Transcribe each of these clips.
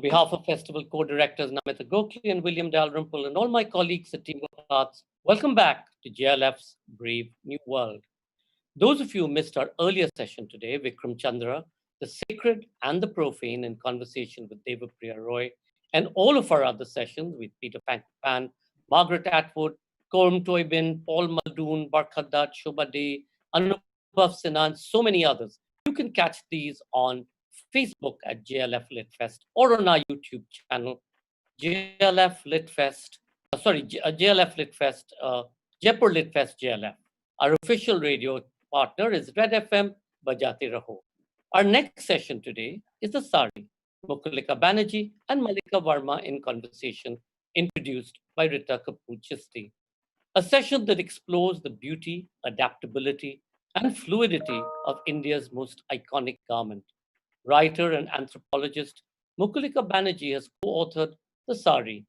behalf of Festival co-directors Namita Gokhale and William Dalrymple and all my colleagues at Team of Arts, welcome back to JLF's Brave New World. Those of you who missed our earlier session today, Vikram Chandra, the sacred and the profane in conversation with Devapriya Roy, and all of our other sessions with Peter Pan, Margaret Atwood, Coram Toybin, Paul Muldoon, Barkhat Dutt, Shobha Day, Anubhav Sinha, and so many others. You can catch these on Facebook at JLF Lit Fest or on our YouTube channel, JLF Lit Fest, JLF Lit Fest, Jaipur Lit Fest JLF. Our official radio partner is Red FM, Bajate Raho. Our next session today is the Sari, Mukulika Banerjee and Malika Verma in conversation, introduced by Rta Kapur Chishti. A session that explores the beauty, adaptability, and fluidity of India's most iconic garment. Writer and anthropologist Mukulika Banerjee has co-authored The Sari.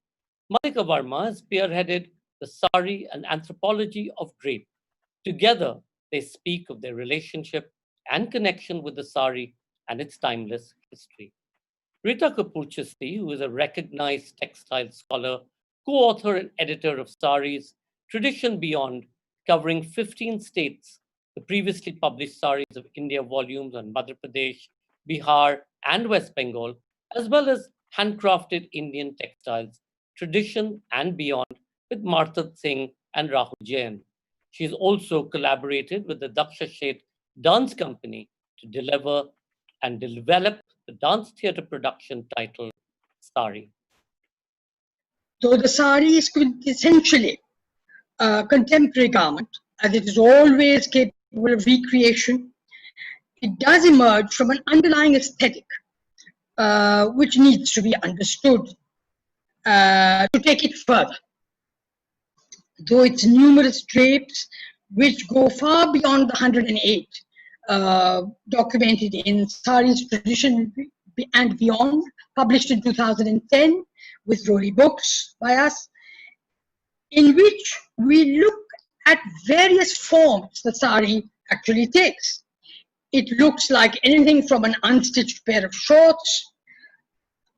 Malika Verma has spearheaded The Sari, an anthropology of drape. Together, they speak of their relationship and connection with the sari and its timeless history. Rta Kapur Chishti, who is a recognized textile scholar, co-author and editor of Saris, Tradition Beyond, covering 15 states, the previously published Saris of India volumes on Madhya Pradesh, Bihar, and West Bengal, as well as handcrafted Indian textiles, Tradition and Beyond, with Martha Singh and Rahul Jain. She's also collaborated with the Daksha Sheth Dance Company to deliver and develop the dance theatre production titled Sari. Though the sari is essentially a contemporary garment, as it is always capable of recreation, it does emerge from an underlying aesthetic which needs to be understood to take it further. Though its numerous drapes, which go far beyond the 108 documented in Sari's Tradition and Beyond, published in 2010 with Roli Books by us, in which we look at various forms the sari actually takes. It looks like anything from an unstitched pair of shorts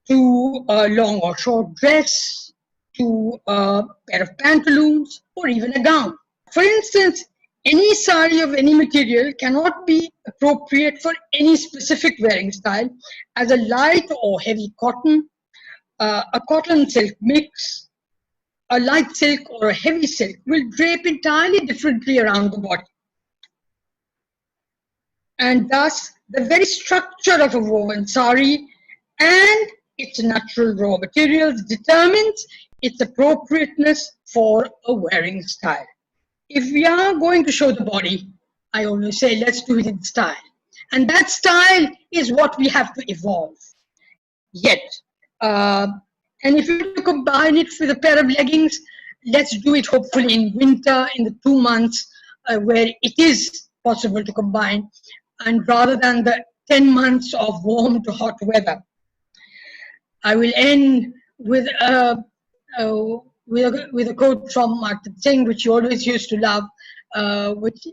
to a long or short dress, to a pair of pantaloons, or even a gown. For instance, any sari of any material cannot be appropriate for any specific wearing style, as a light or heavy cotton, a cotton silk mix, a light silk or a heavy silk will drape entirely differently around the body. And thus, the very structure of a woven sari and its natural raw materials determines its appropriateness for a wearing style. If we are going to show the body, I always say, let's do it in style. And that style is what we have to evolve. Yet, and if you combine it with a pair of leggings, let's do it hopefully in winter, in the 2 months where it is possible to combine, and rather than the 10 months of warm to hot weather. I will end with a quote from Martha Singh, which you always used to love, which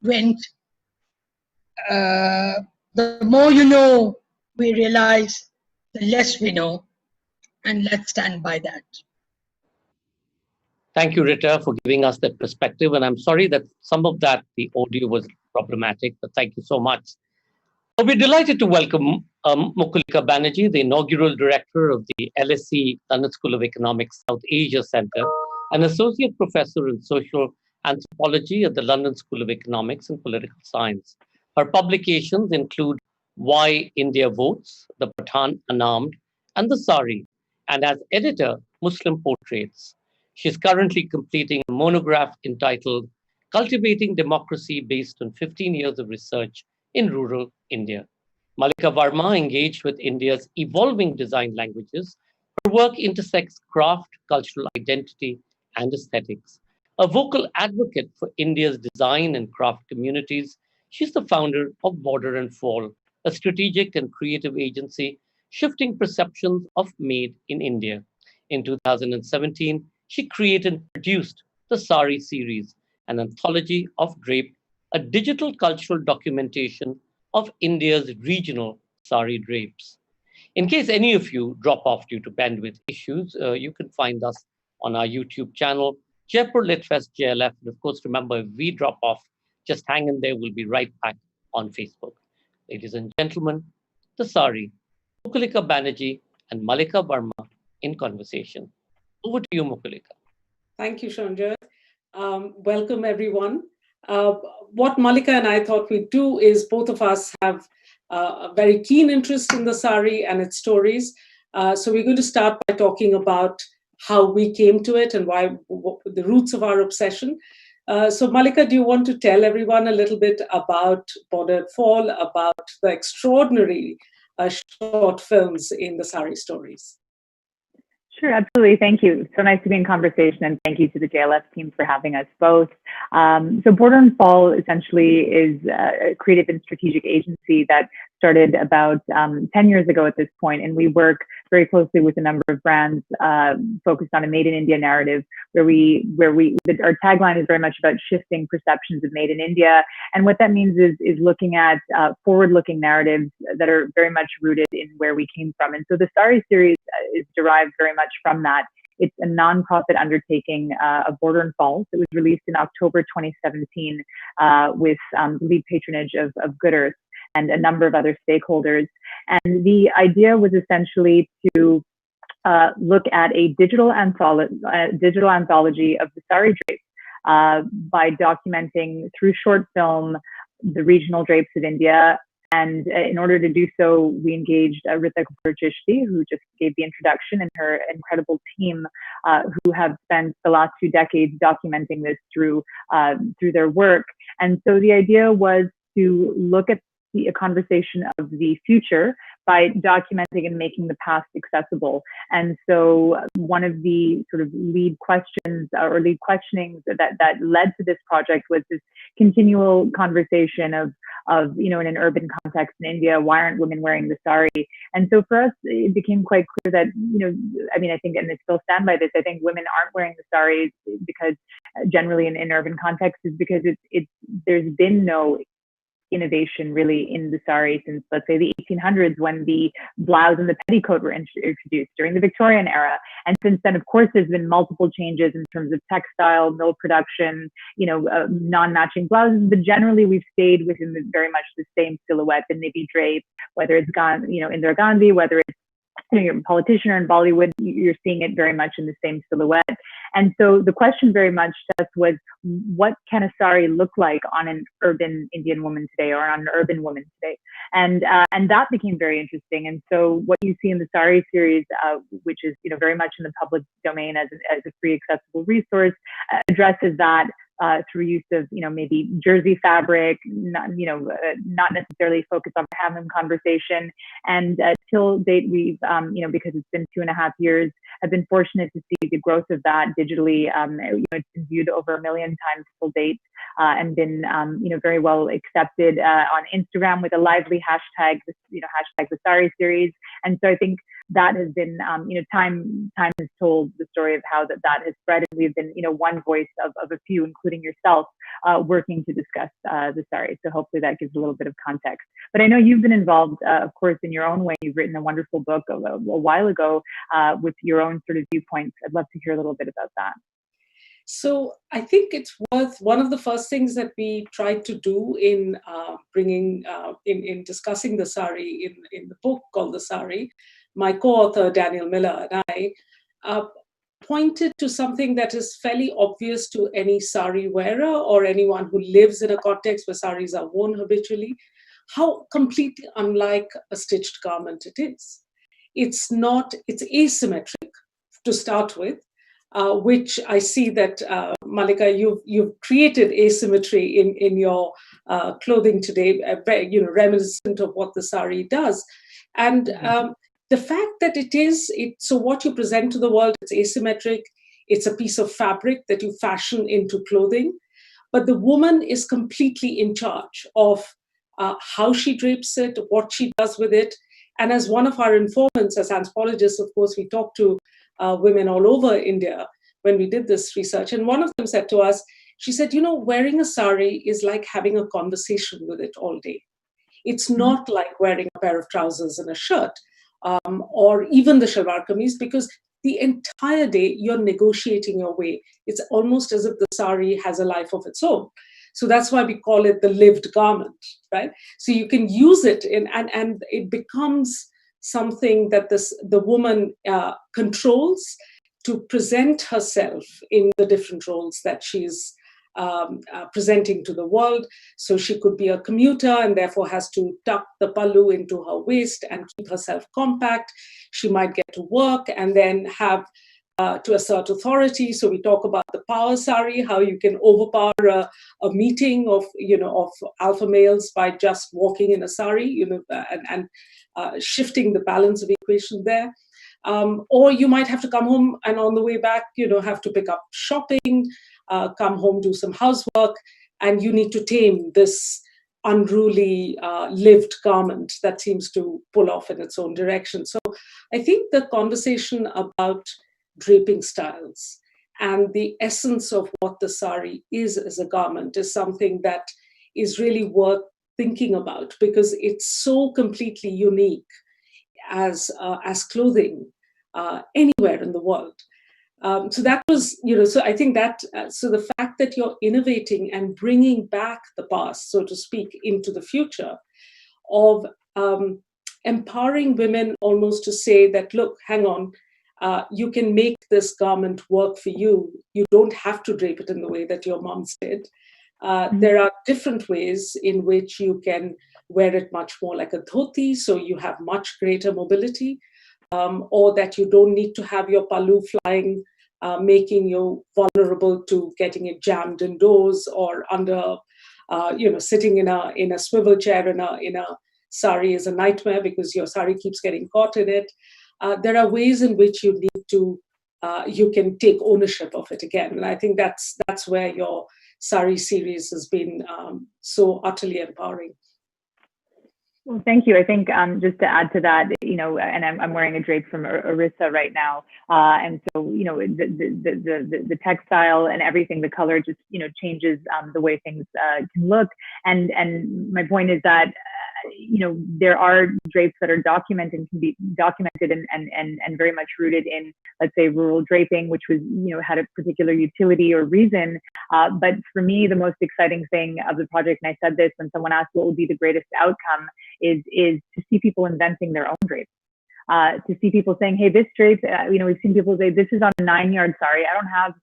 went, the more you know, we realize, the less we know, and let's stand by that. Thank you, Rita, for giving us that perspective. And I'm sorry that some of that, the audio was problematic, but thank you so much. We're delighted to welcome Mukulika Banerjee, the inaugural director of the LSE London School of Economics South Asia Centre, an associate professor in social anthropology at the London School of Economics and Political Science. Her publications include Why India Votes, The Pathan Unarmed, and The Sari, and as editor, Muslim Portraits. She's currently completing a monograph entitled Cultivating Democracy based on 15 years of research in rural India. Malika Verma engaged with India's evolving design languages. Her work intersects craft, cultural identity, and aesthetics. A vocal advocate for India's design and craft communities, she's the founder of Border and Fall, a strategic and creative agency shifting perceptions of made in India. In 2017, she created and produced the Sari series, an anthology of drape, a digital cultural documentation of India's regional sari drapes. In case any of you drop off due to bandwidth issues, you can find us on our YouTube channel, Jaipur Litfest JLF. And of course, remember, if we drop off, just hang in there. We'll be right back on Facebook. Ladies and gentlemen, the Sari, Mukulika Banerjee, and Malika Verma in conversation. Over to you, Mukulika. Thank you, Shanjay. Welcome, everyone. What Malika and I thought we'd do is both of us have a very keen interest in the sari and its stories. So we're going to start by talking about how we came to it and why the roots of our obsession. So Malika, do you want to tell everyone a little bit about Bordered Fall, about the extraordinary short films in the sari stories? Sure, absolutely. Thank you. So nice to be in conversation, and thank you to the JLF team for having us both. So Border and Fall essentially is a creative and strategic agency that started about 10 years ago at this point, and we work very closely with a number of brands focused on a made in India narrative, where our tagline is very much about shifting perceptions of made in India. And what that means is looking at forward-looking narratives that are very much rooted in where we came from. And so the Sari series is derived very much from that. It's a nonprofit undertaking of Border and Falls. It was released in October 2017 with lead patronage of Good Earth and a number of other stakeholders. And the idea was essentially to look at a digital anthology of the Sari drapes by documenting through short film the regional drapes of India. And in order to do so, we engaged Rta Kapur Chishti, who just gave the introduction, and her incredible team, who have spent the last 2 decades documenting this through their work. And so the idea was to look at a conversation of the future by documenting and making the past accessible. And so one of the sort of lead questions or lead questionings that led to this project was this continual conversation of in an urban context in India, why aren't women wearing the sari? And so for us, it became quite clear that, I think, and I still stand by this, I think women aren't wearing the saris because generally in urban contexts is because there's been no innovation really in the sari since, let's say, the 1800s, when the blouse and the petticoat were introduced during the Victorian era. And since then, of course, there's been multiple changes in terms of textile, mill production, non-matching blouses, but generally we've stayed within very much the same silhouette, the navy drape, whether it's Indira Gandhi, whether it's you're a politician or in Bollywood, you're seeing it very much in the same silhouette. And so the question very much to us was, what can a sari look like on an urban Indian woman today, or on an urban woman today? And that became very interesting. And so what you see in the Sari series, which is very much in the public domain as a free accessible resource, addresses that through use of maybe jersey fabric, not necessarily focused on the handloom conversation. And till date, we've because it's been 2.5 years, I've been fortunate to see the growth of that digitally. It's been viewed over 1 million times till date, and been very well accepted on Instagram with a lively hashtag, hashtag the Sari series. And so I think that has been, time has told the story of how that has spread, and we've been, one voice of a few, including yourself, working to discuss the Sari. So hopefully that gives a little bit of context. But I know you've been involved, of course, in your own way. You've written a wonderful book a while ago with your own sort of viewpoints. I'd love to hear a little bit about that. So I think it's one of the first things that we tried to do in in discussing the Sari in the book called The Sari. My co-author, Daniel Miller, and I pointed to something that is fairly obvious to any sari wearer or anyone who lives in a context where saris are worn habitually, how completely unlike a stitched garment it is. It's asymmetric to start with, which I see that, Malika, you've created asymmetry in your clothing today, reminiscent of what the sari does. And the fact that so what you present to the world, it's asymmetric, it's a piece of fabric that you fashion into clothing, but the woman is completely in charge of how she drapes it, what she does with it. And as one of our informants, as anthropologists, of course, we talked to women all over India when we did this research. And one of them said to us, she said, wearing a sari is like having a conversation with it all day. It's not like wearing a pair of trousers and a shirt. or even the shalwar kameez, because the entire day you're negotiating your way. It's almost as if the sari has a life of its own. So that's why we call it the lived garment, right? So you can use it and it becomes something that the woman controls to present herself in the different roles that she's presenting to the world. So she could be a commuter and therefore has to tuck the pallu into her waist and keep herself compact. She might get to work and then have to assert authority. So we talk about the power sari, how you can overpower a meeting of alpha males by just walking in a sari, and shifting the balance of equation there. Or you might have to come home and on the way back, have to pick up shopping, come home, do some housework, and you need to tame this unruly lived garment that seems to pull off in its own direction. So I think the conversation about draping styles and the essence of what the sari is as a garment is something that is really worth thinking about, because it's so completely unique as clothing anywhere in the world. So that was, so I think that, so the fact that you're innovating and bringing back the past, so to speak, into the future of empowering women almost to say that, look, hang on, you can make this garment work for you. You don't have to drape it in the way that your moms did. There are different ways in which you can wear it much more like a dhoti, so you have much greater mobility, or that you don't need to have your pallu flying, making you vulnerable to getting it jammed indoors or under, sitting in a swivel chair in a sari is a nightmare because your sari keeps getting caught in it. There are ways in which you need to, you can take ownership of it again. And I think that's where your sari series has been so utterly empowering. Well, thank you. I think just to add to that, and I'm wearing a drape from Orissa right now, and so the textile and everything, the color just changes the way things can look. And my point is that there are drapes that are documented, can be documented and very much rooted in, let's say, rural draping, which was had a particular utility or reason. But for me, the most exciting thing of the project, and I said this when someone asked what would be the greatest outcome, is to see people inventing their own drapes. To see people saying, hey, this drape, we've seen people say, this is on a 9-yard sari. I don't have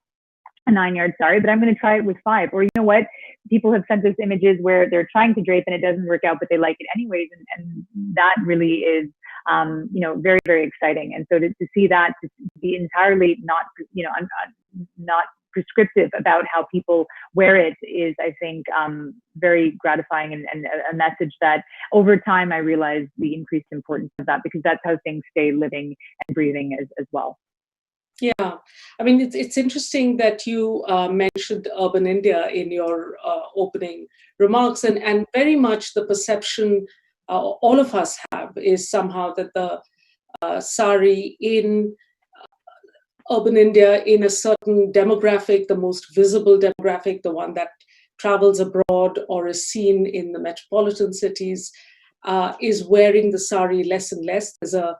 a 9-yard sari, but I'm going to try it with 5. Or you know what? People have sent us images where they're trying to drape and it doesn't work out, but they like it anyways. And that really is, very, very exciting. And so to see that, to be entirely not prescriptive about how people wear it is, I think, very gratifying and a message that over time I realized the increased importance of that, because that's how things stay living and breathing as well. Yeah, I mean, it's interesting that you mentioned urban India in your opening remarks, and very much the perception all of us have is somehow that the sari in urban India, in a certain demographic, the most visible demographic, the one that travels abroad or is seen in the metropolitan cities, is wearing the sari less and less. There's a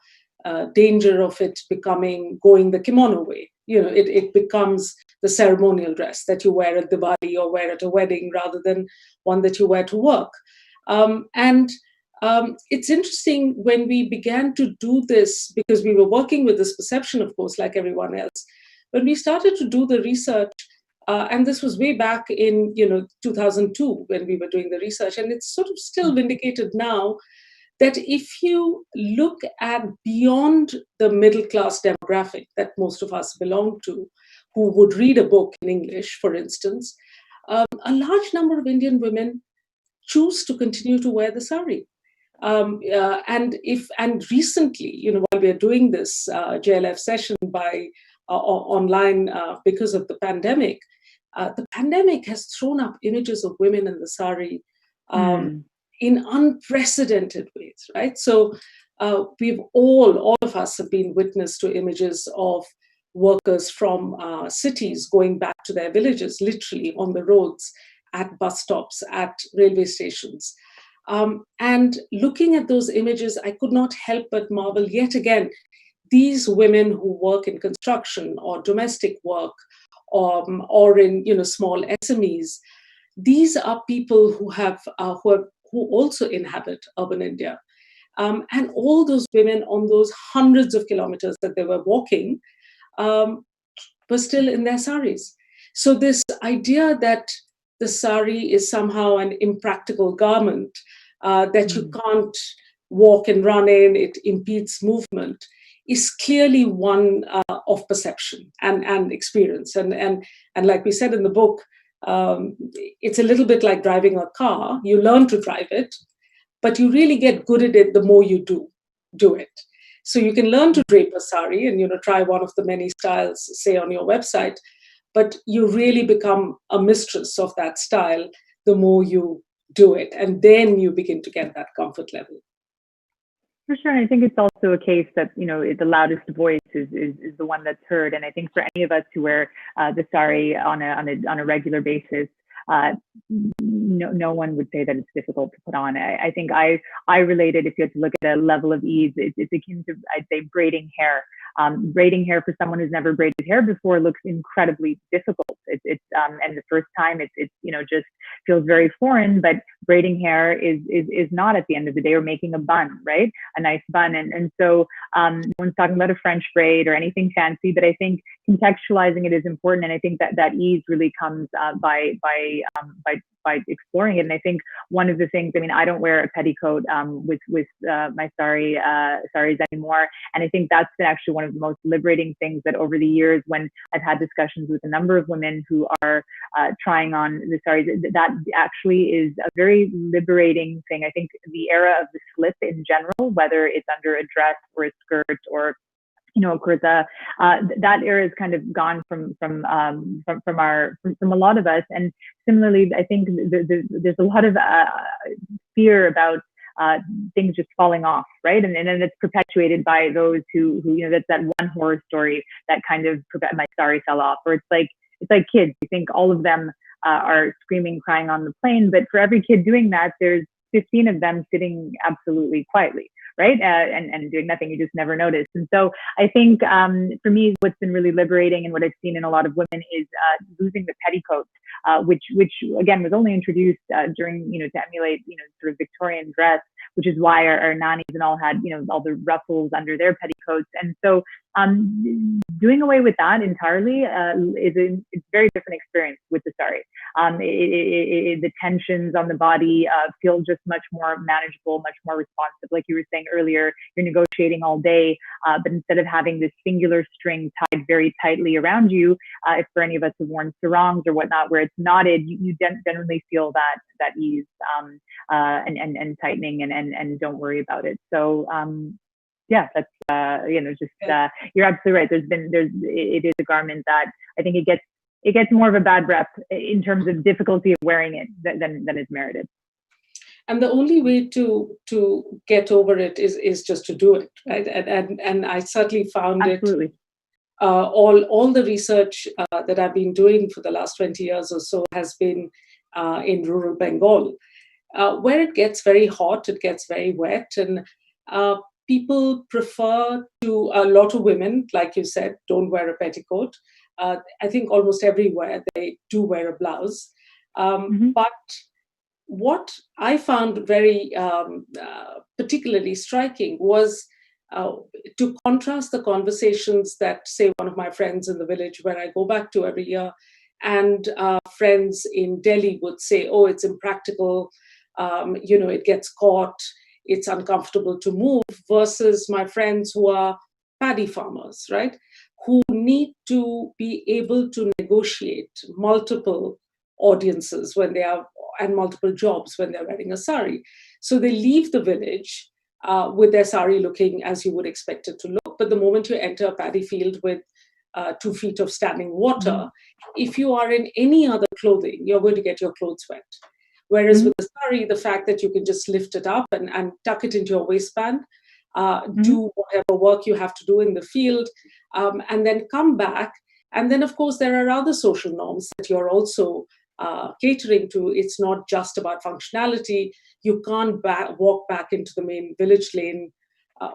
danger of it going the kimono way. It becomes the ceremonial dress that you wear at Diwali or wear at a wedding rather than one that you wear to work. It's interesting when we began to do this, because we were working with this perception, of course, like everyone else. When we started to do the research, and this was way back in 2002 when we were doing the research, and it's sort of still vindicated now, that if you look at beyond the middle class demographic that most of us belong to, who would read a book in English, for instance, a large number of Indian women choose to continue to wear the sari. And recently, while we are doing this JLF session by online because of the pandemic has thrown up images of women in the sari in unprecedented ways, right? So we've all of us have been witness to images of workers from cities going back to their villages, literally on the roads, at bus stops, at railway stations. And looking at those images, I could not help but marvel yet again. These women who work in construction or domestic work, or in small SMEs, these are people who also inhabit urban India. And all those women on those hundreds of kilometers that they were walking were still in their saris. So this idea that the sari is somehow an impractical garment, that you can't walk and run in, it impedes movement, is clearly one of perception and experience. And like we said in the book, it's a little bit like driving a car. You learn to drive it, but you really get good at it the more you do it. So you can learn to drape a sari and try one of the many styles, say, on your website, but you really become a mistress of that style the more you do it, and then you begin to get that comfort level. For sure. And I think it's also a case that, the loudest voice is the one that's heard. And I think for any of us who wear the sari on a regular basis, no one would say that it's difficult to put on. I think I related, if you had to look at a level of ease, it's akin to, I'd say, braiding hair. Braiding hair for someone who's never braided hair before looks incredibly difficult. And the first time it's just feels very foreign, but braiding hair is not, at the end of the day, or making a bun, right? A nice bun. And so no one's talking about a French braid or anything fancy, but I think contextualizing it is important. And I think that ease really comes by exploring it. And I think one of the things, I don't wear a petticoat with my saris anymore. And I think that's been actually one of the most liberating things, that over the years, when I've had discussions with a number of women who are trying on the saris, that actually is a very liberating thing. I think the era of the slip in general, whether it's under a dress or a skirt or of course, that era is kind of gone from a lot of us. And similarly, I think there's a lot of fear about things just falling off, right? And it's perpetuated by those who that's that one horror story that kind of my sari fell off, or it's like kids. You think all of them are screaming, crying on the plane, but for every kid doing that, there's 15 of them sitting absolutely quietly, right? And doing nothing. You just never notice. And so I think for me, what's been really liberating, and what I've seen in a lot of women, is losing the petticoat, which again was only introduced during, to emulate, sort of Victorian dress, which is why our nannies and all had, all the ruffles under their petticoats. And so doing away with that entirely is a very different experience with the sari. The tensions on the body feel just much more manageable, much more responsive. Like you were saying earlier, you're negotiating all day, but instead of having this singular string tied very tightly around you, if for any of us have worn sarongs or whatnot, where it's knotted, you generally feel that ease and tightening, and don't worry about it. So yeah, that's you're absolutely right. It is a garment that I think it gets more of a bad rep in terms of difficulty of wearing it than is merited. And the only way to get over it is just to do it, right? And I certainly found absolutely. All the research that I've been doing for the last 20 years or so has been in rural Bengal, where it gets very hot, it gets very wet, and people prefer to, a lot of women, like you said, don't wear a petticoat. I think almost everywhere they do wear a blouse. But what I found very particularly striking was to contrast the conversations that, say, one of my friends in the village where I go back to every year, and friends in Delhi would say, oh, it's impractical, it gets caught, it's uncomfortable to move, versus my friends who are paddy farmers, right? Who need to be able to negotiate multiple audiences when they are, and multiple jobs when they're wearing a sari. So they leave the village with their sari looking as you would expect it to look. But the moment you enter a paddy field with 2 feet of standing water, if you are in any other clothing, you're going to get your clothes wet. Whereas with the sari, the fact that you can just lift it up and tuck it into your waistband, do whatever work you have to do in the field, and then come back. And then, of course, there are other social norms that you're also catering to. It's not just about functionality. you can't walk back into the main village lane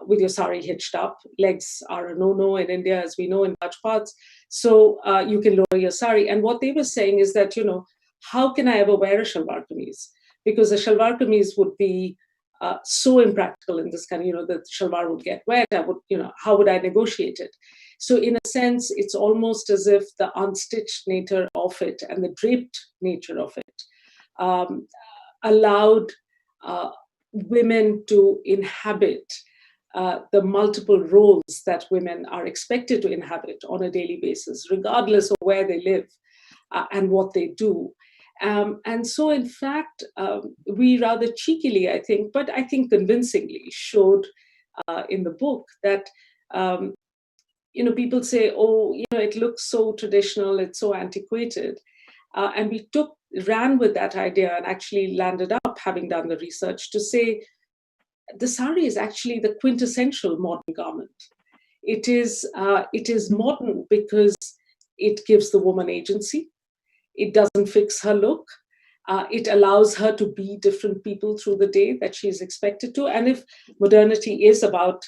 with your sari hitched up. Legs are a no-no in India, as we know, in large parts. So you can lower your sari. And what they were saying is that, how can I ever wear a shalwar kameez? Because a shalwar kameez would be so impractical in this kind of, the shalwar would get wet. How would I negotiate it? So in a sense, it's almost as if the unstitched nature of it and the draped nature of it allowed women to inhabit the multiple roles that women are expected to inhabit on a daily basis, regardless of where they live and what they do. And so, in fact, we rather cheekily, I think, but I think convincingly showed in the book that, people say, oh, it looks so traditional, it's so antiquated. And we ran with that idea and actually landed up, having done the research, to say the sari is actually the quintessential modern garment. It is modern because it gives the woman agency. It doesn't fix her look. It allows her to be different people through the day that she is expected to. And if modernity is about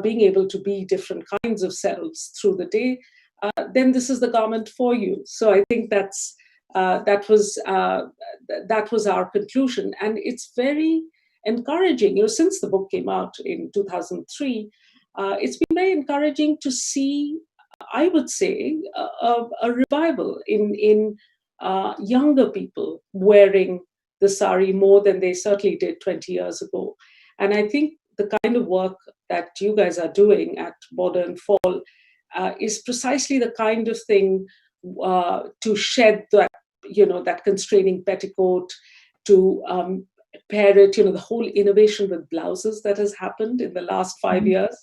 being able to be different kinds of selves through the day, then this is the garment for you. So I think that was our conclusion, and it's very encouraging. Since the book came out in 2003, it's been very encouraging to see, I would say, a revival in younger people wearing the sari more than they certainly did 20 years ago. And I think the kind of work that you guys are doing at Border and Fall is precisely the kind of thing to shed that constraining petticoat, to pair it, the whole innovation with blouses that has happened in the last 5 years.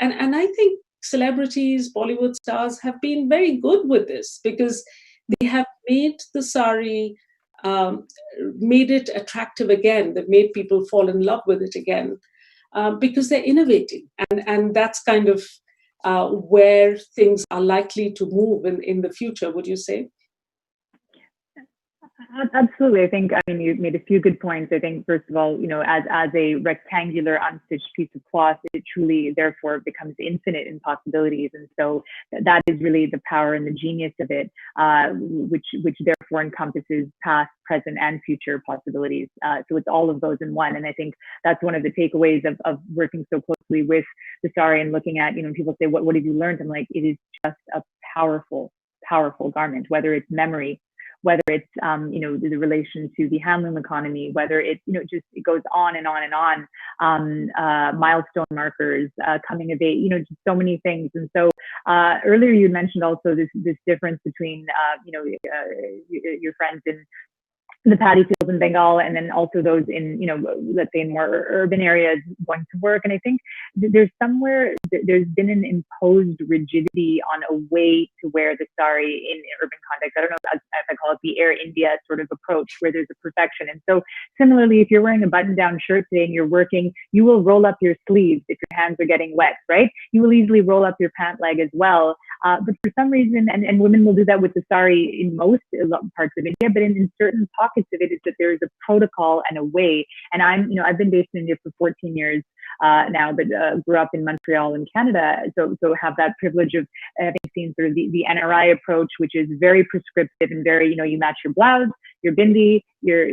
And I think celebrities, Bollywood stars have been very good with this, because they have made the sari, made it attractive again. They've made people fall in love with it again, because they're innovating. And that's kind of where things are likely to move in the future, would you say? Absolutely. I think, you made a few good points. I think, first of all, as a rectangular unstitched piece of cloth, it truly, therefore, becomes infinite in possibilities. And so that is really the power and the genius of it, which therefore encompasses past, present, and future possibilities. So it's all of those in one. And I think that's one of the takeaways of working so closely with the sari and looking at, people say, what have you learned? I'm like, it is just a powerful, powerful garment, whether it's memory, whether it's, the relation to the handloom economy, whether it, it goes on and on and on, milestone markers, coming of age, just so many things. And so earlier you mentioned also this difference between, your friends in the paddy fields in Bengal, and then also those in, let's say in more urban areas going to work. And I think there's been an imposed rigidity on a way to wear the sari in urban context. I don't know if I call it the Air India sort of approach, where there's a perfection. And so similarly, if you're wearing a button-down shirt today and you're working, you will roll up your sleeves if your hands are getting wet, right? You will easily roll up your pant leg as well. But for some reason, and women will do that with the sari in most parts of India, but in certain pockets of it is that there is a protocol and a way. And I've been based in India for 14 years now, but grew up in Montreal in Canada. So have that privilege of having seen sort of the NRI approach, which is very prescriptive and very, you match your blouse, your bindi, your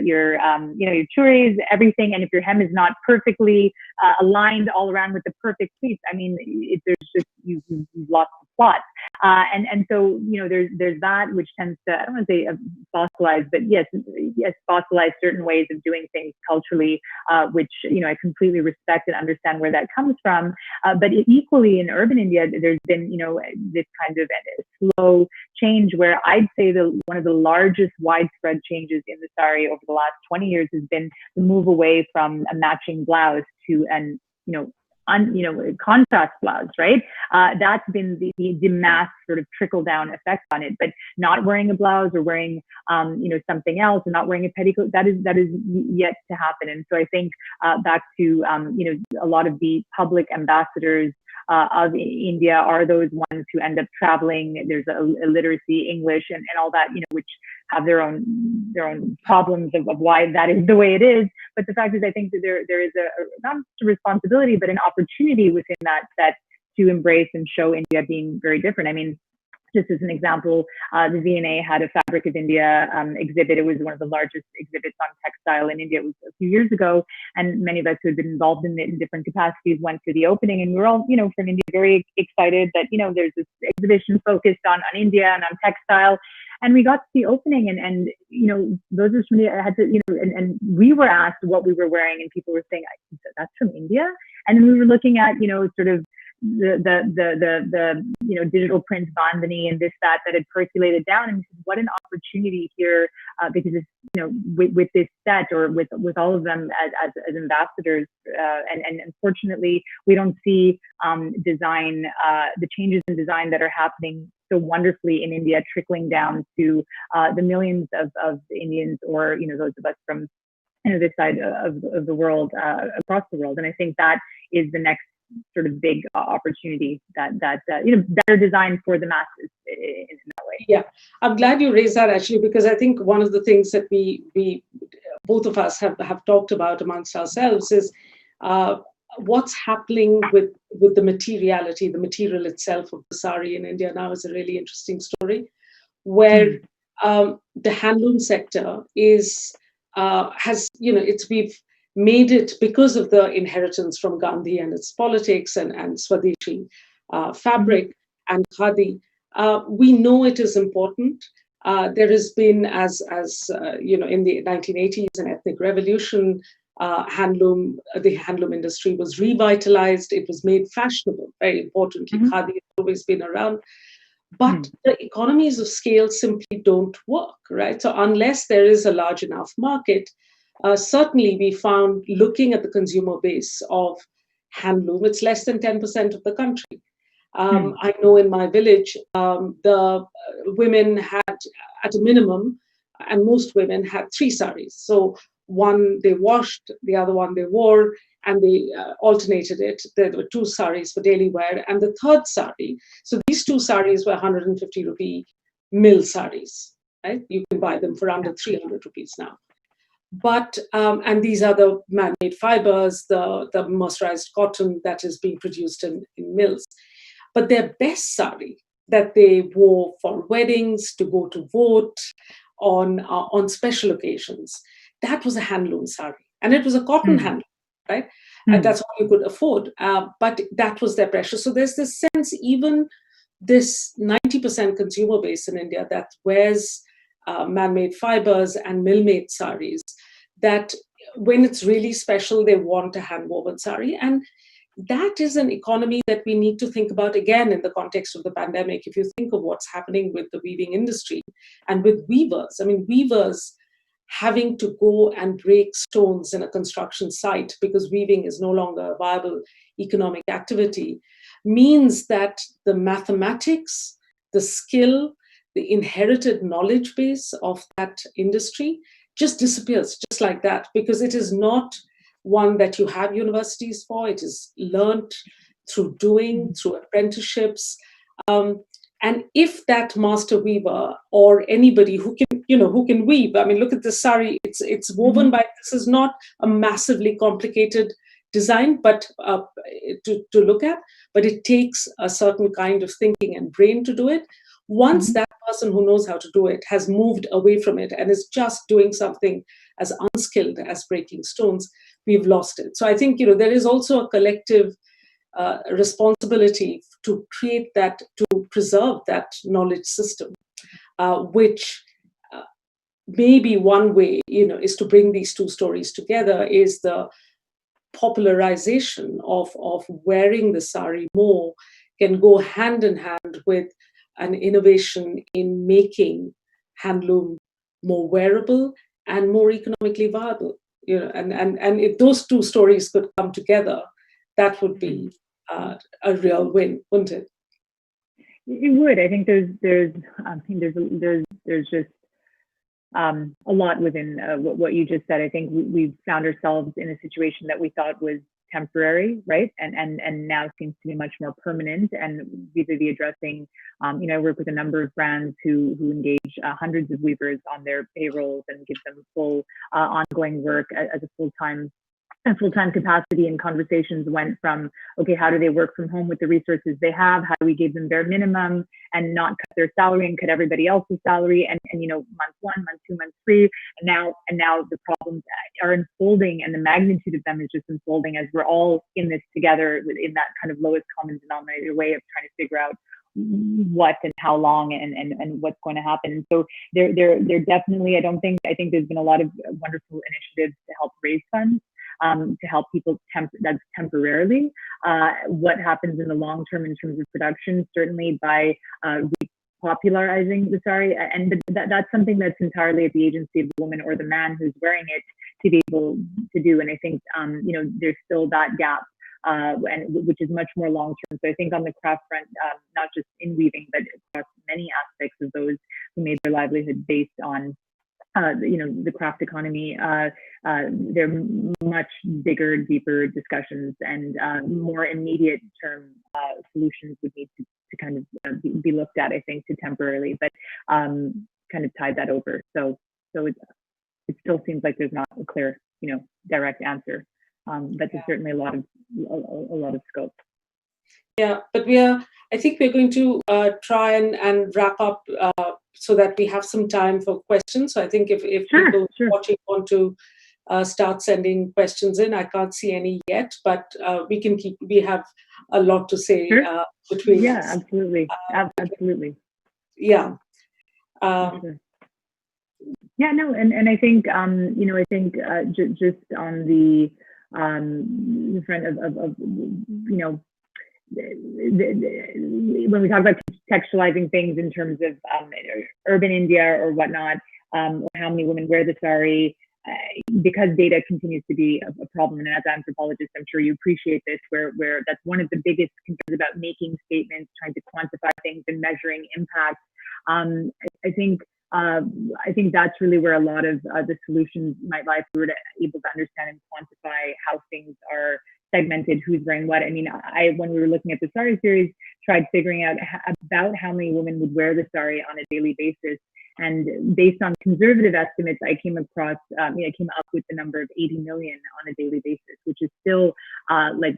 churis, everything. And if your hem is not perfectly aligned all around with the perfect piece, there's just, you've lost the plot. And so, there's that, which tends to, I don't want to say fossilize, but yes, fossilize certain ways of doing things culturally, which, I completely respect and understand where that comes from. But equally in urban India, there's been, this kind of slow change where I'd say one of the largest widespread changes in the sari over the last 20 years has been the move away from a matching blouse to an, contrast blouse, right? That's been the mass sort of trickle down effect on it. But not wearing a blouse or wearing, something else, or not wearing a petticoat, that is yet to happen. And so I think back to, a lot of the public ambassadors of India are those ones who end up traveling. There's a literacy, English, and all that, which have their own problems of why that is the way it is. But the fact is, I think that there is not just a responsibility, but an opportunity within that to embrace and show India being very different. I mean, just as an example, the V&A had a Fabric of India exhibit. It was one of the largest exhibits on textile in India. It was a few years ago, and many of us who had been involved in it in different capacities went to the opening, and we were all, from India, very excited that, there's this exhibition focused on India and on textile. And we got to the opening, and those of us from India had to, and we were asked what we were wearing, and people were saying, that's from India? And then we were looking at, sort of the digital print bandhani and this that had percolated down, and we said, what an opportunity here, because it's, with this set, or with all of them as ambassadors, and unfortunately we don't see design, the changes in design that are happening so wonderfully in India trickling down to the millions of Indians, or those of us from this side of the world, across the world. And I think that is the next sort of big opportunity, that better design for the masses in that way. Yeah, I'm glad you raised that, actually, because I think one of the things that we both of us have talked about amongst ourselves is what's happening with the materiality, the material itself of the sari in India now is a really interesting story, where the handloom sector we've made it, because of the inheritance from Gandhi and its politics and Swadeshi fabric and khadi. We know it is important. There has been, as in the 1980s, an ethnic revolution. The handloom industry was revitalized. It was made fashionable. Very importantly, khadi has always been around. But the economies of scale simply don't work, right? So unless there is a large enough market, certainly we found, looking at the consumer base of handloom, it's less than 10% of the country. I know in my village, the women had, at a minimum, and most women had 3 saris. So one they washed, the other one they wore, and they alternated it. There were 2 saris for daily wear, and the third sari. So these 2 saris were 150 rupee mill saris, right? You can buy them for under 300 rupees now. But, and these are the man-made fibers, the mercerized cotton that is being produced in mills. But their best sari that they wore for weddings, to go to vote, on special occasions, that was a handloom sari. And it was a cotton handloom, right? And that's all you could afford. But that was their pressure. So there's this sense, even this 90% consumer base in India that wears man-made fibers and mill-made saris, that when it's really special, they want a hand-woven sari. And that is an economy that we need to think about, again, in the context of the pandemic. If you think of what's happening with the weaving industry and with weavers, I mean, weavers having to go and break stones in a construction site because weaving is no longer a viable economic activity, means that the mathematics, the skill, the inherited knowledge base of that industry just disappears just like that, because it is not one that you have universities for. It is learnt through doing, through apprenticeships. And if that master weaver, or anybody who can weave, I mean, look at this sari, it's woven by, this is not a massively complicated design, but to look at, but it takes a certain kind of thinking and brain to do it. Once that person who knows how to do it has moved away from it and is just doing something as unskilled as breaking stones, we've lost it. So I think, there is also a collective responsibility to create that, to preserve that knowledge system, which maybe one way, is to bring these 2 stories together, is the popularization of wearing the sari more can go hand in hand with an innovation in making handloom more wearable and more economically viable. And if those 2 stories could come together, that would be a real win, wouldn't it? It would. I think there's just a lot within what you just said. I think we've found ourselves in a situation that we thought was temporary, right? And now seems to be much more permanent. And vis-a-vis addressing, I work with a number of brands who engage hundreds of weavers on their payrolls and give them full ongoing work as a full-time capacity. And conversations went from, okay, how do they work from home with the resources they have? How do we give them bare minimum and not cut their salary and cut everybody else's salary? And month 1, month 2, month 3, and now the problems are unfolding, and the magnitude of them is just unfolding as we're all in this together in that kind of lowest common denominator way of trying to figure out what and how long and what's going to happen. And so they're definitely, I think there's been a lot of wonderful initiatives to help raise funds, to help people that's temporarily. What happens in the long term in terms of production, certainly by popularizing the sari, and that's something that's entirely at the agency of the woman or the man who's wearing it to be able to do. And I think there's still that gap, and which is much more long term. So I think on the craft front, not just in weaving, but across many aspects of those who made their livelihood based on the craft economy, there are much bigger, deeper discussions, and more immediate term solutions would need to kind of be looked at, I think, to temporarily, but kind of tide that over. So it still seems like there's not a clear, direct answer, but there's certainly a lot of scope. Yeah, but I think we're going to try and wrap up so that we have some time for questions. So I think if people watching want to start sending questions in, I can't see any yet, but we have a lot to say between us. Absolutely. Absolutely. Yeah. Yeah, no, and I think, I think just on the front of when we talk about contextualizing things in terms of urban India or whatnot, or how many women wear the sari, because data continues to be a problem. And as an anthropologist, I'm sure you appreciate this, where that's one of the biggest concerns about making statements, trying to quantify things and measuring impact. I think that's really where a lot of the solutions might lie, if we were able to understand and quantify how things are segmented, who's wearing what. I mean, when we were looking at the sari series, tried figuring out about how many women would wear the sari on a daily basis. And based on conservative estimates, I came up with the number of 80 million on a daily basis, which is still not a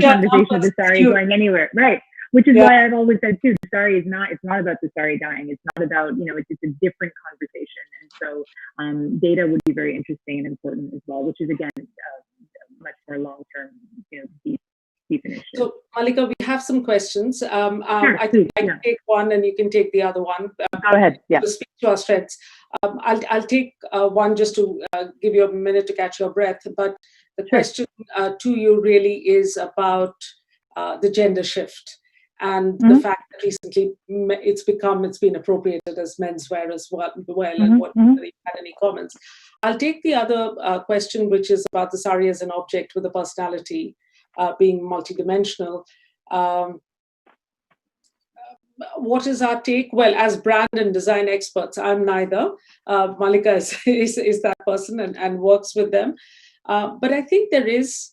conversation of the sari going anywhere, right? Which is why I've always said too, the sari it's not about the sari dying. It's not about, it's a different conversation. And so data would be very interesting and important as well, which is again, much more long-term, deep initiative. So Malika, we have some questions. I can take one and you can take the other one. Go ahead. Yeah. To speak to our strengths. I'll take one just to give you a minute to catch your breath. But the question to you really is about the gender shift and the fact that recently it's been appropriated as menswear as well. And what if you had any comments? I'll take the other question, which is about the sari as an object with a personality, being multidimensional. What is our take? Well, as brand and design experts, I'm neither. Malika is that person and works with them. But I think there is,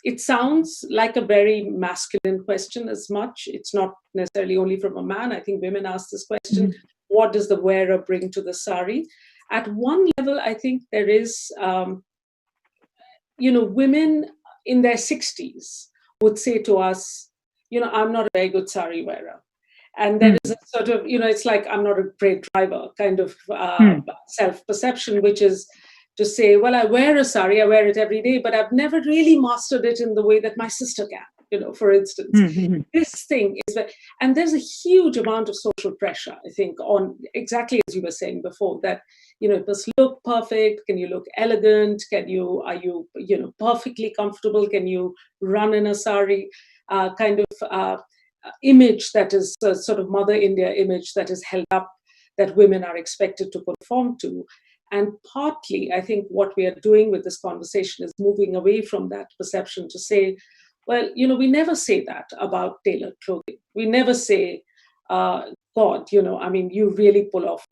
it sounds like a very masculine question as much. It's not necessarily only from a man. I think women ask this question, what does the wearer bring to the sari? At one level, I think there is, women in their 60s would say to us, I'm not a very good sari wearer. And there is a sort of, it's like, I'm not a great driver kind of self-perception, which is to say, well, I wear a sari, I wear it every day, but I've never really mastered it in the way that my sister can, for instance. This thing is, and there's a huge amount of social pressure, I think, on exactly as you were saying before, that, it must look perfect. Can you look elegant? Are you perfectly comfortable? Can you run in a sari? Kind of image that is a sort of Mother India image that is held up, that women are expected to conform to. And partly, I think what we are doing with this conversation is moving away from that perception to say, well, we never say that about tailored clothing. We never say, God, you really pull off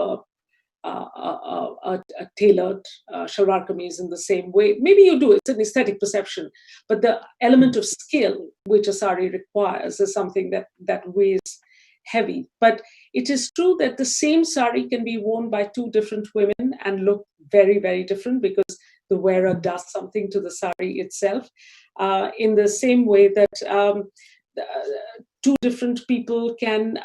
a tailored shalwar kameez in the same way. Maybe you do, it's an aesthetic perception, but the element of skill which a sari requires is something that weighs heavy. But it is true that the same sari can be worn by two different women and look very, very different because the wearer does something to the sari itself. In the same way that two different people can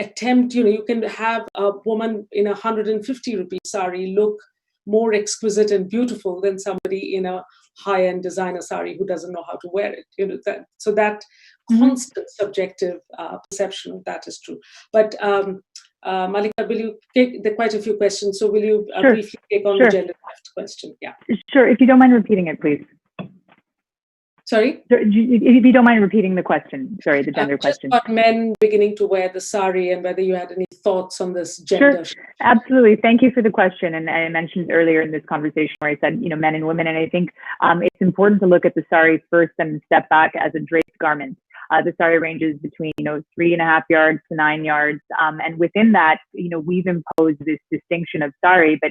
attempt, you can have a woman in a 150 rupee sari look more exquisite and beautiful than somebody in a high-end designer sari who doesn't know how to wear it. So that constant subjective perception of that is true. But Malika, will you take, there are quite a few questions, so will you Sure. briefly take on the gender left question? Yeah. Sure, if you don't mind repeating it, please. Sorry? If you don't mind repeating the question, sorry, the gender just question. about men beginning to wear the sari and whether you had any thoughts on this gender. Sure, absolutely. Thank you for the question. And I mentioned earlier in this conversation where I said, men and women, and I think it's important to look at the sari first and step back as a draped garment. The sari ranges between 3.5 yards to 9 yards, and within that, we've imposed this distinction of sari, but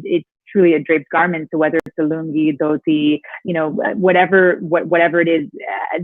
it's truly a draped garment. So whether it's a lungi, dhoti, whatever it is,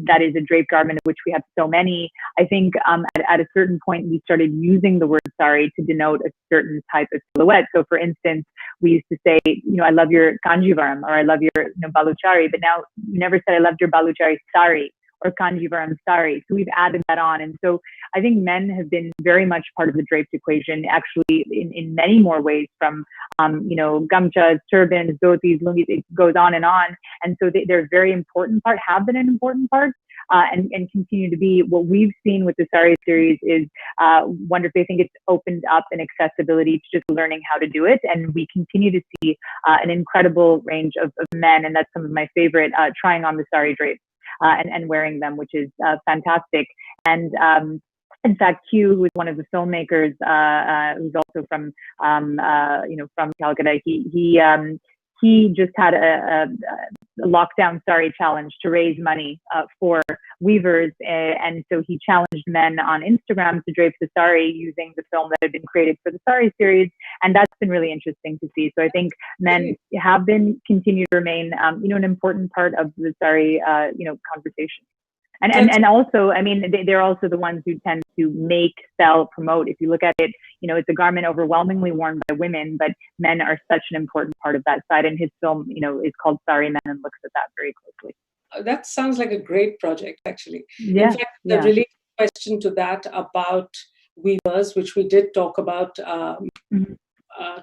that is a draped garment, of which we have so many. I think at a certain point we started using the word sari to denote a certain type of silhouette. So for instance, we used to say, I love your kanjivaram, or I love your baluchari, but now you never said I loved your baluchari sari or kanjivaram sari. So we've added that on. And so I think men have been very much part of the draped equation, actually in many more ways, from, gamchas, turbans, dhotis, lungis, it goes on. And so they're a very important part, have been an important part, and continue to be. What we've seen with the Sari series is wonderful. I think it's opened up an accessibility to just learning how to do it. And we continue to see an incredible range of men, and that's some of my favorite, trying on the Sari drapes. And wearing them, which is fantastic. And in fact, Q, who is one of the filmmakers, who's also from Calcutta, he just had a lockdown sari challenge to raise money for weavers, and so he challenged men on Instagram to drape the sari using the film that had been created for the Sari series, and that's been really interesting to see. So I think men have continue to remain, an important part of the sari, conversation. And also, I mean, they're also the ones who tend to make, sell, promote. If you look at it, it's a garment overwhelmingly worn by women, but men are such an important part of that side. And his film, is called Sari Men and looks at that very closely. That sounds like a great project, actually. Yeah, in fact, the related question to that about weavers, which we did talk about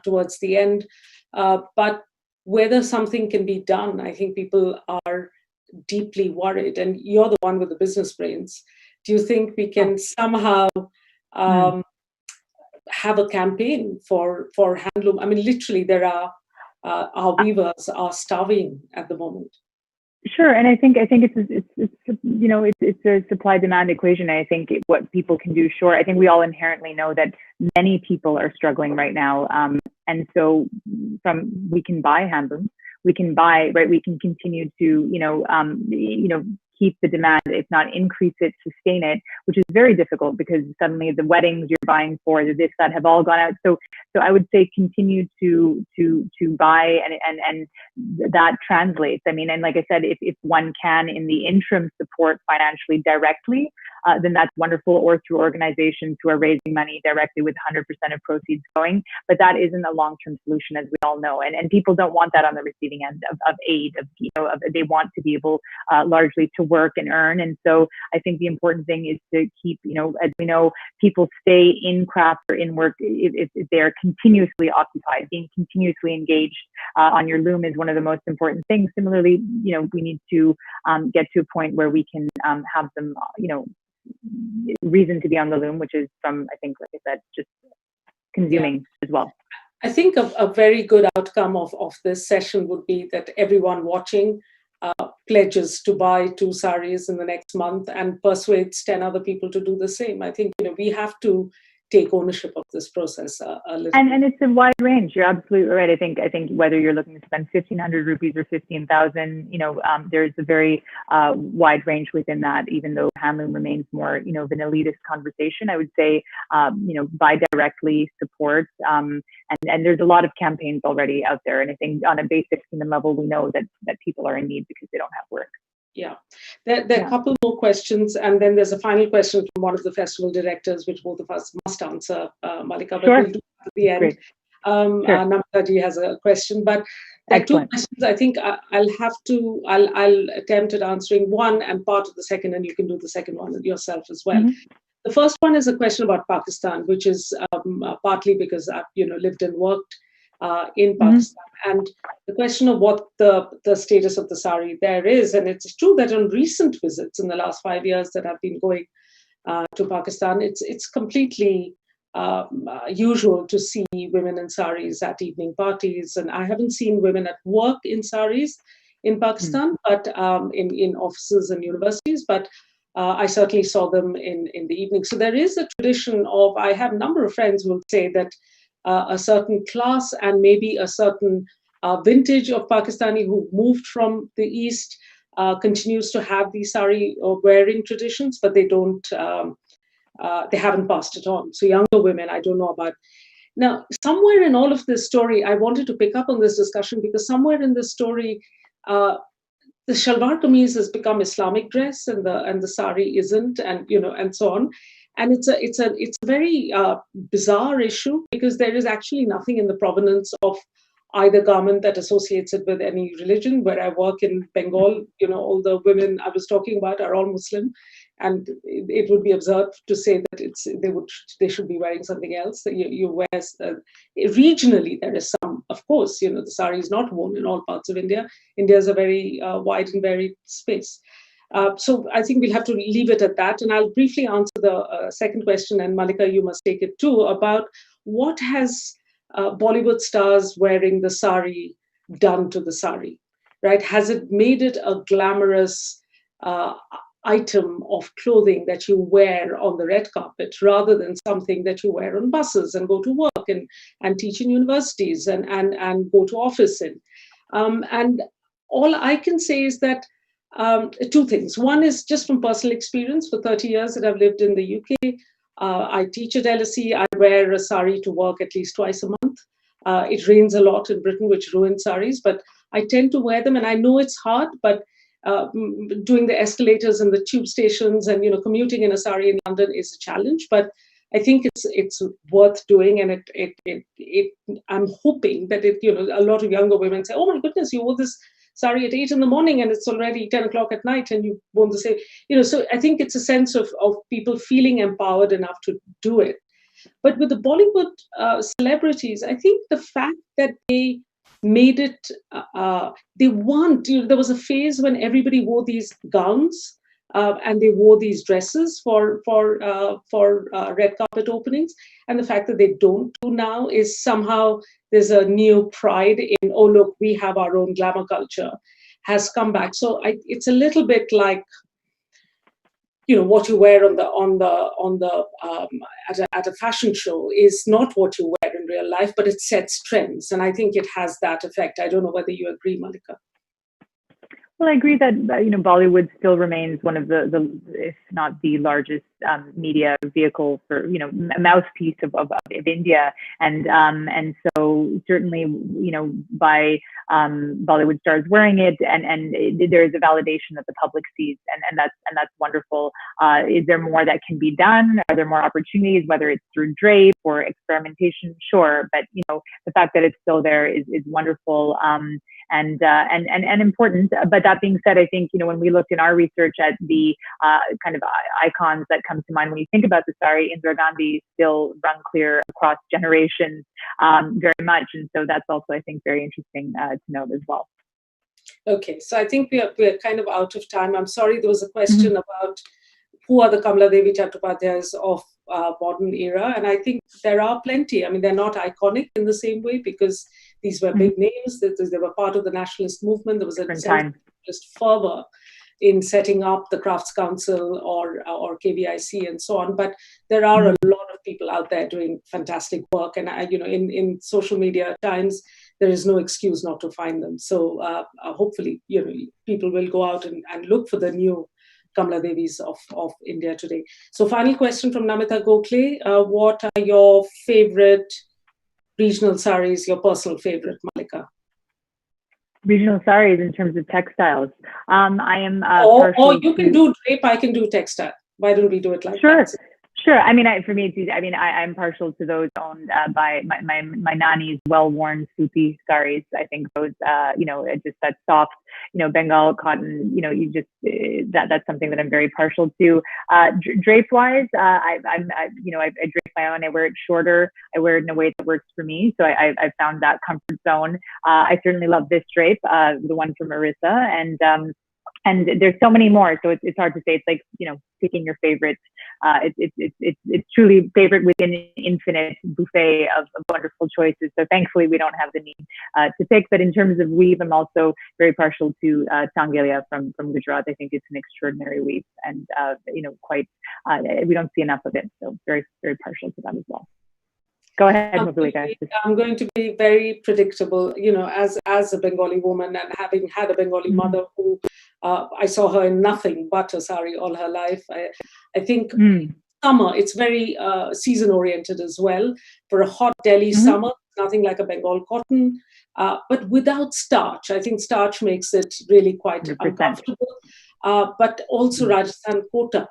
towards the end, but whether something can be done, I think people are deeply worried, and you're the one with the business brains. Do you think we can somehow have a campaign for handloom? I mean, literally, there are our weavers are starving at the moment. Sure, and I think it's a supply demand equation. I think what people can do, sure. I think we all inherently know that many people are struggling right now, and so we can buy handlooms. We can we can continue to, keep the demand, if not increase it, sustain it, which is very difficult because suddenly the weddings you're buying for, the this, that have all gone out. So I would say continue to buy, and that translates. I mean, and like I said, if one can in the interim support financially directly, then that's wonderful, or through organizations who are raising money directly with 100% of proceeds going. But that isn't a long-term solution, as we all know. And people don't want that on the receiving end of aid, they want to be able largely to work and earn. And so I think the important thing is to keep, as we know, people stay in craft or in work if they're continuously occupied. Being continuously engaged on your loom is one of the most important things. Similarly, we need to get to a point where we can have them, reason to be on the loom, which is from, I think, like I said, just consuming as well. I think a very good outcome of this session would be that everyone watching pledges to buy 2 saris in the next month and persuades 10 other people to do the same. I think we have to take ownership of this process a little and it's a wide range. You're absolutely right. I think whether you're looking to spend 1,500 rupees or 15,000, there's a very wide range within that. Even though handloom remains more of an elitist conversation, I would say buy directly, support, and there's a lot of campaigns already out there. And I think on a basic human level, we know that people are in need because they don't have work. Yeah, there are a couple more questions, and then there's a final question from one of the festival directors, which both of us must answer, Malika, but we'll do it at the end. Namitaji has a question, but there are two questions. I think I'll attempt at answering one and part of the second, and you can do the second one yourself as well. The first one is a question about Pakistan, which is partly because I've lived and worked in Pakistan, and the question of what the status of the sari there is. And it's true that on recent visits in the last 5 years that I've been going to Pakistan, it's completely usual to see women in saris at evening parties. And I haven't seen women at work in saris in Pakistan, but in offices and universities, but I certainly saw them in the evening. So there is a tradition of, I have a number of friends who will say that a certain class and maybe a certain vintage of Pakistani who moved from the East continues to have these sari wearing traditions, but they don't, they haven't passed it on. So younger women, I don't know about. Now, somewhere in all of this story, I wanted to pick up on this discussion because somewhere in this story, the shalwar kameez has become Islamic dress and the sari isn't, and and so on. And it's a very bizarre issue because there is actually nothing in the provenance of either garment that associates it with any religion. Where I work in Bengal, all the women I was talking about are all Muslim, and it would be absurd to say that they should be wearing something else. You wear regionally there is some, of course, the sari is not worn in all parts of India. India is a very wide and varied space. So I think we'll have to leave it at that. And I'll briefly answer the second question, and Malika, you must take it too, about what has Bollywood stars wearing the sari done to the sari, right? Has it made it a glamorous item of clothing that you wear on the red carpet rather than something that you wear on buses and go to work and teach in universities and go to office in? And all I can say is that two things. One is just from personal experience. For 30 years that I've lived in the UK, I teach at LSE. I wear a sari to work at least twice a month. It rains a lot in Britain, which ruins saris, but I tend to wear them. And I know it's hard, but doing the escalators and the tube stations and commuting in a sari in London is a challenge. But I think it's worth doing, and I'm hoping that a lot of younger women say, "Oh my goodness, you wore this sari at 8 a.m. and it's already 10 o'clock at night and you want to say," so I think it's a sense of people feeling empowered enough to do it. But with the Bollywood celebrities, I think the fact that they made it, they want, there was a phase when everybody wore these gowns and they wore these dresses for red carpet openings. And the fact that they don't do now is somehow there's a new pride in, oh, look, we have our own glamour culture has come back. So it's a little bit like, what you wear at a fashion show is not what you wear in real life, but it sets trends. And I think it has that effect. I don't know whether you agree, Malika. Well, I agree that Bollywood still remains one of the if not the largest media vehicle for mouthpiece of India, and so certainly by Bollywood stars wearing it, and there is a validation that the public sees, and that's wonderful. Is there more that can be done? Are there more opportunities, whether it's through drape or experimentation? Sure, but the fact that it's still there is wonderful. And important. But that being said, I think, when we looked in our research at the kind of icons that come to mind when you think about the sari, Indira Gandhi still rung clear across generations very much. And so that's also, I think, very interesting to note as well. Okay, so I think we're kind of out of time. I'm sorry, there was a question about who are the Kamala Devi Chattopadhyayas of modern era. And I think there are plenty. I mean, they're not iconic in the same way because these were big names. They were part of the nationalist movement. There was a nationalist fervor in setting up the Crafts Council or KVIC and so on. But there are a lot of of people out there doing fantastic work. And in social media times, there is no excuse not to find them. So hopefully, people will go out and look for the new Kamala Devis of India today. So final question from Namita Gokhale. What are your favorite regional saris, your personal favorite, Malika? Regional saris in terms of textiles. I am or you can do drape, I can do textile. Why don't we do it like that? Sure. I mean, for me, it's easy. I mean, I'm partial to those owned by my nanny's well-worn suti saris. I think those, just that soft, Bengal cotton. That's something that I'm very partial to. Drape-wise, I drape my own. I wear it shorter. I wear it in a way that works for me. So I found that comfort zone. I certainly love this drape, the one from Rta, and there's so many more, so it's hard to say. It's like, picking your favorite. It's truly favorite within an infinite buffet of wonderful choices. So thankfully, we don't have the need to pick. But in terms of weave, I'm also very partial to Tangelia from Gujarat. I think it's an extraordinary weave, and we don't see enough of it. So very, very partial to that as well. Go ahead, Mukulika. I'm going to be very predictable, as a Bengali woman, and having had a Bengali mother who I saw her in nothing but a sari all her life. I think summer, it's very season oriented as well. For a hot Delhi summer, nothing like a Bengal cotton, but without starch. I think starch makes it really quite 100%. Uncomfortable. But also Rajasthan kota.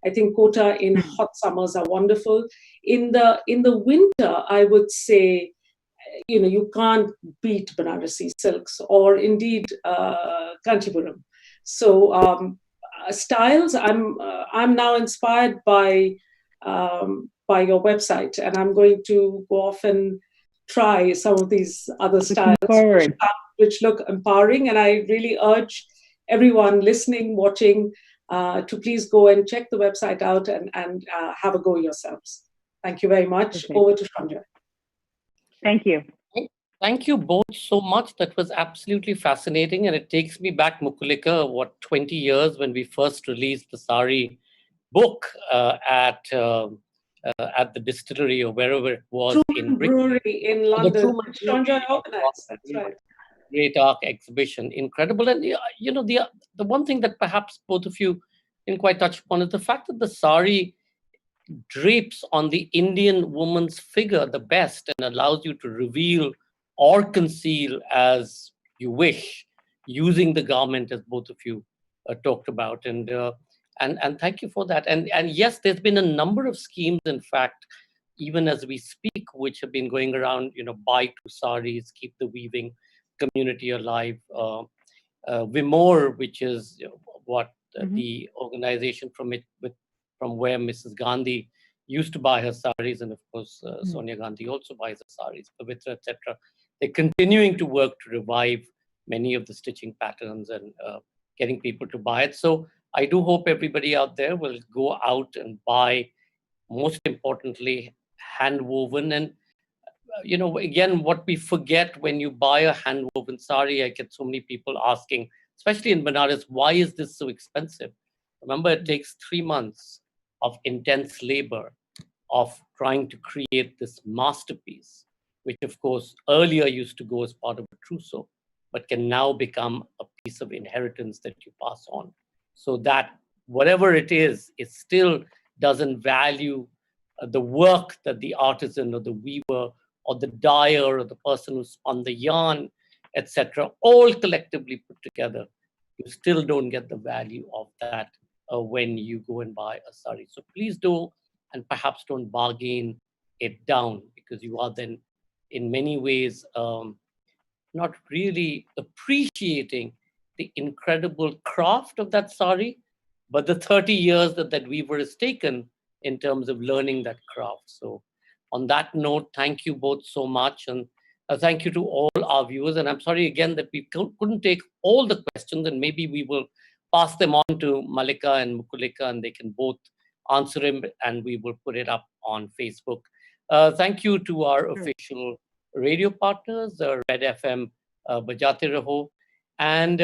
I think kota in hot summers are wonderful. In the winter, I would say, you can't beat Banarasi silks or indeed Kanchipuram. So styles, I'm now inspired by your website, and I'm going to go off and try some of these other styles which look empowering. And I really urge everyone listening, watching, to please go and check the website out and have a go yourselves. Thank you very much. Okay. Over to Sanjay. Thank you. Thank you both so much. That was absolutely fascinating. And it takes me back, Mukulika, 20 years when we first released the Sari book at the distillery or wherever it was. Truman Brewery in London. Sanjay organized. That's right. Great Arc exhibition, incredible. And the one thing that perhaps both of you didn't quite touch upon is the fact that the sari drapes on the Indian woman's figure the best and allows you to reveal or conceal as you wish, using the garment, as both of you talked about. And thank you for that. And yes, there's been a number of schemes, in fact, even as we speak, which have been going around, buy two saris, keep the weaving community alive. Vimor, which is the organization from where Mrs. Gandhi used to buy her saris, and of course Sonia Gandhi also buys her saris, Pavitra, etc. They're continuing to work to revive many of the stitching patterns and getting people to buy it. So I do hope everybody out there will go out and buy, most importantly, hand-woven. And again, what we forget when you buy a hand-woven sari, I get so many people asking, especially in Benares, why is this so expensive? Remember, it takes 3 months of intense labor of trying to create this masterpiece, which of course earlier used to go as part of a trousseau, but can now become a piece of inheritance that you pass on. So that whatever it is, it still doesn't value the work that the artisan or the weaver or the dyer or the person who spun the yarn, etc., all collectively put together. You still don't get the value of that when you go and buy a sari. So please do, and perhaps don't bargain it down, because you are then in many ways not really appreciating the incredible craft of that sari, but the 30 years that weaver has taken in terms of learning that craft. So on that note, thank you both so much. And thank you to all our viewers. And I'm sorry again that we couldn't take all the questions, and maybe we will pass them on to Malika and Mukulika, and they can both answer them, and we will put it up on Facebook. Thank you to our official radio partners, Red FM, Bajate Raho. And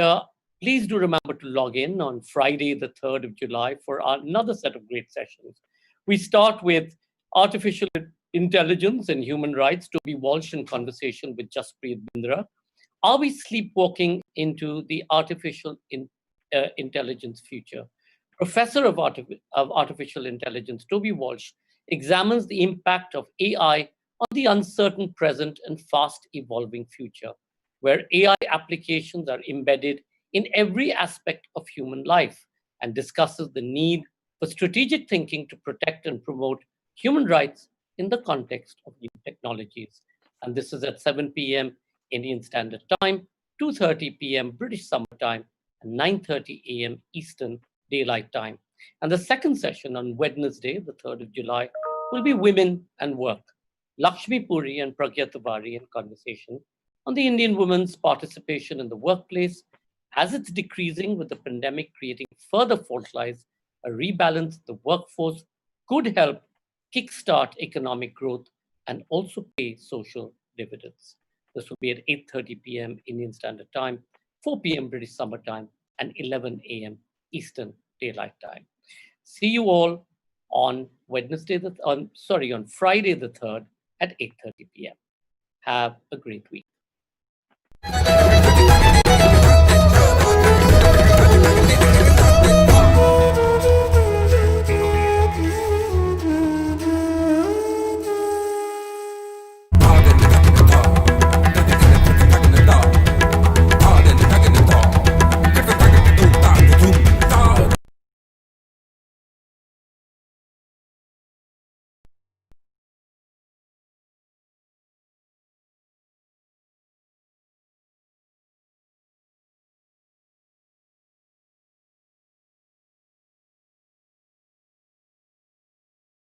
please do remember to log in on Friday, the 3rd of July for another set of great sessions. We start with Artificial Intelligence and Human Rights, Toby Walsh in conversation with Jaspreet Bindra. Are we sleepwalking into the intelligence future? Professor of Artificial Intelligence, Toby Walsh, examines the impact of AI on the uncertain present and fast evolving future, where AI applications are embedded in every aspect of human life, and discusses the need for strategic thinking to protect and promote human rights in the context of new technologies. And this is at 7 p.m. Indian Standard Time, 2:30 p.m. British Summer Time, and 9:30 a.m. Eastern Daylight Time. And the second session on Wednesday, the 3rd of July, will be Women and Work. Lakshmi Puri and Pragya Tiwari in conversation on the Indian women's participation in the workplace as it's decreasing with the pandemic creating further fault lines. A rebalance of the workforce could help kickstart economic growth and also pay social dividends. This will be at 8:30 p.m. Indian Standard Time, 4 p.m. British Summer Time, and 11 a.m. Eastern Daylight Time. See you all on Friday the 3rd at 8:30 p.m. Have a great week.